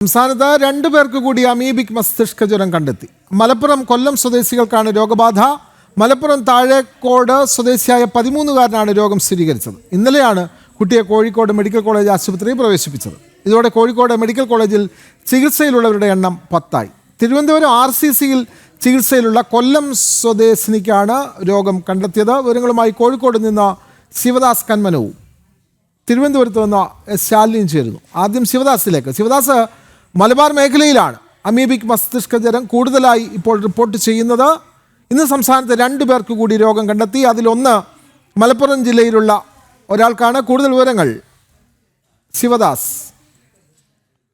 സംസ്ഥാനത്ത് 2 പേർക്ക് കൂടി അമീബിക് മസ്തിഷ്ക ജ്വരം കണ്ടെത്തി. മലപ്പുറം കൊല്ലം സ്വദേശികൾക്കാണ് രോഗബാധ. മലപ്പുറം താഴേക്കോട് സ്വദേശിയായ 13-കാരനാണ് രോഗം സ്ഥിരീകരിച്ചത്. ഇന്നലെയാണ് കുട്ടിയെ കോഴിക്കോട് മെഡിക്കൽ കോളേജ് ആശുപത്രിയിൽ പ്രവേശിപ്പിച്ചത്. ഇതോടെ കോഴിക്കോട് മെഡിക്കൽ കോളേജിൽ ചികിത്സയിലുള്ളവരുടെ എണ്ണം 10ആയി. തിരുവനന്തപുരം RCCയിൽ ചികിത്സയിലുള്ള കൊല്ലം സ്വദേശിനിക്കാണ് രോഗം കണ്ടെത്തിയത്. വിവരങ്ങളുമായി കോഴിക്കോട് നിന്ന് ശിവദാസ് കന്മനവും തിരുവനന്തപുരത്ത് നിന്ന് ശാലിനിയും ചേരുന്നു. ആദ്യം ശിവദാസിലേക്ക്. ശിവദാസ്, മലബാർ മേഖലയിലാണ് അമീബിക് മസ്തിഷ്ക ജ്വരം കൂടുതലായി ഇപ്പോൾ റിപ്പോർട്ട് ചെയ്യുന്നത്. ഇന്ന് സംസ്ഥാനത്ത് 2 പേർക്ക് കൂടി രോഗം കണ്ടെത്തി. അതിലൊന്ന് മലപ്പുറം ജില്ലയിലുള്ള ഒരാൾക്കാണ്. കൂടുതൽ വിവരങ്ങൾ ശിവദാസ്.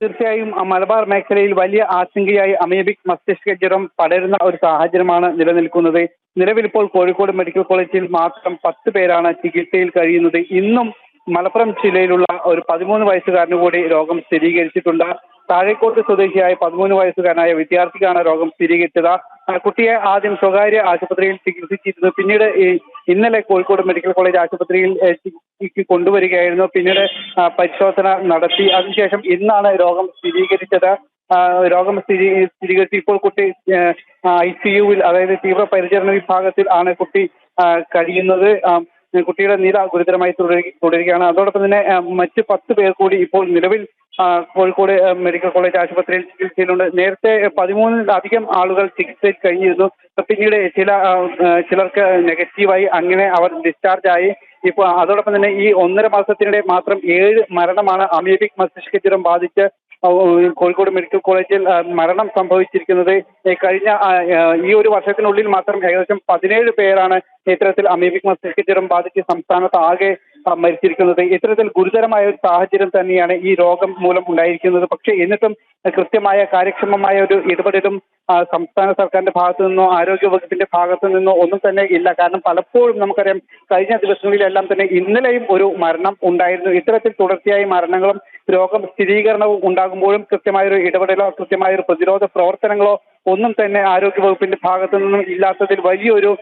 തീർച്ചയായും മലബാർ മേഖലയിൽ വലിയ ആശങ്കയായി അമീബിക് മസ്തിഷ്ക ജ്വരം പടരുന്ന ഒരു സാഹചര്യമാണ് നിലനിൽക്കുന്നത്. നിലവിൽ ഇപ്പോൾ കോഴിക്കോട് മെഡിക്കൽ കോളേജിൽ മാത്രം 10 പേരാണ് ചികിത്സയിൽ കഴിയുന്നത്. ഇന്നും മലപ്പുറം ജില്ലയിലുള്ള ഒരു 13 വയസ്സുകാരന് കൂടി രോഗം സ്ഥിരീകരിച്ചിട്ടുണ്ട്. താഴേക്കോട്ട് സ്വദേശിയായ 13 വയസ്സുകാരനായ വിദ്യാർത്ഥിക്കാണ് രോഗം സ്ഥിരീകരിച്ചത്. കുട്ടിയെ ആദ്യം സ്വകാര്യ ആശുപത്രിയിൽ ചികിത്സിച്ചിരുന്നു. പിന്നീട് ഇന്നലെ കോഴിക്കോട് മെഡിക്കൽ കോളേജ് ആശുപത്രിയിൽ കൊണ്ടുവരികയായിരുന്നു. പിന്നീട് പരിശോധന നടത്തി. അതിനുശേഷം ഇന്നാണ് രോഗം സ്ഥിരീകരിച്ചത്. രോഗം സ്ഥിരീകരിച്ച് ഇപ്പോൾ കുട്ടി ICUവിൽ, അതായത് തീവ്രപരിചരണ വിഭാഗത്തിൽ ആണ് കുട്ടി കഴിയുന്നത്. കുട്ടിയുടെ നില ഗുരുതരമായി തുടരുകയാണ്. അതോടൊപ്പം തന്നെ മറ്റ് 10 പേർ കൂടി ഇപ്പോൾ നിലവിൽ കോഴിക്കോട് മെഡിക്കൽ കോളേജ് ആശുപത്രിയിൽ ചികിത്സയിലുണ്ട്. നേരത്തെ 13-ലധികം ആളുകൾ ചികിത്സയിൽ കഴിഞ്ഞിരുന്നു. പിന്നീട് ചിലർക്ക് നെഗറ്റീവായി, അങ്ങനെ അവർ ഡിസ്ചാർജ് ആയി. ഇപ്പോൾ അതോടൊപ്പം തന്നെ ഈ 1.5 മാസത്തിനിടെ മാത്രം 7 മരണമാണ് അമീബിക് മസ്തിഷ്ക ജ്വരം ബാധിച്ച് കോഴിക്കോട് മെഡിക്കൽ കോളേജിൽ മരണം സംഭവിച്ചിരിക്കുന്നത്. കഴിഞ്ഞ ഈ ഒരു വർഷത്തിനുള്ളിൽ മാത്രം ഏകദേശം 17 പേരാണ് ഇത്തരത്തിൽ അമീബിക് മസ്തിഷ്ക ജ്വരം ബാധിച്ച് സംസ്ഥാനത്ത് ആകെ മരിച്ചിരിക്കുന്നത്. ഇത്തരത്തിൽ ഗുരുതരമായ ഒരു സാഹചര്യം തന്നെയാണ് ഈ രോഗം മൂലം ഉണ്ടായിരിക്കുന്നത്. പക്ഷേ എന്നിട്ടും കൃത്യമായ കാര്യക്ഷമമായ ഒരു ഇടപെടലും സംസ്ഥാന സർക്കാരിന്റെ ഭാഗത്തു നിന്നോ ആരോഗ്യ വകുപ്പിന്റെ ഭാഗത്തു നിന്നോ ഒന്നും തന്നെ ഇല്ല. കാരണം പലപ്പോഴും നമുക്കറിയാം, കഴിഞ്ഞ ദിവസങ്ങളിലെല്ലാം തന്നെ ഇന്നലെയും ഒരു മരണം ഉണ്ടായിരുന്നു. ഇത്തരത്തിൽ തുടർച്ചയായി മരണങ്ങളും രോഗം സ്ഥിരീകരണവും ഉണ്ടാകുമ്പോഴും കൃത്യമായൊരു ഇടപെടലോ കൃത്യമായൊരു പ്രതിരോധ പ്രവർത്തനങ്ങളോ ഒന്നും തന്നെ ആരോഗ്യ വകുപ്പിന്റെ ഭാഗത്തു നിന്നും ഇല്ലാത്തതിൽ വലിയൊരു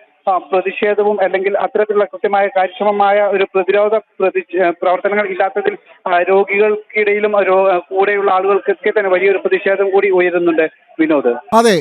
പ്രതിഷേധവും, അല്ലെങ്കിൽ അത്തരത്തിലുള്ള കൃത്യമായ കാര്യക്ഷമമായ ഒരു പ്രതിരോധ പ്രവർത്തനങ്ങൾ ഇല്ലാത്തതിൽ രോഗികൾക്കിടയിലും കൂടെയുള്ള ആളുകൾക്കൊക്കെ തന്നെ വലിയൊരു പ്രതിഷേധം കൂടി ഉയരുന്നുണ്ട്. വിനോദ്. അതെ,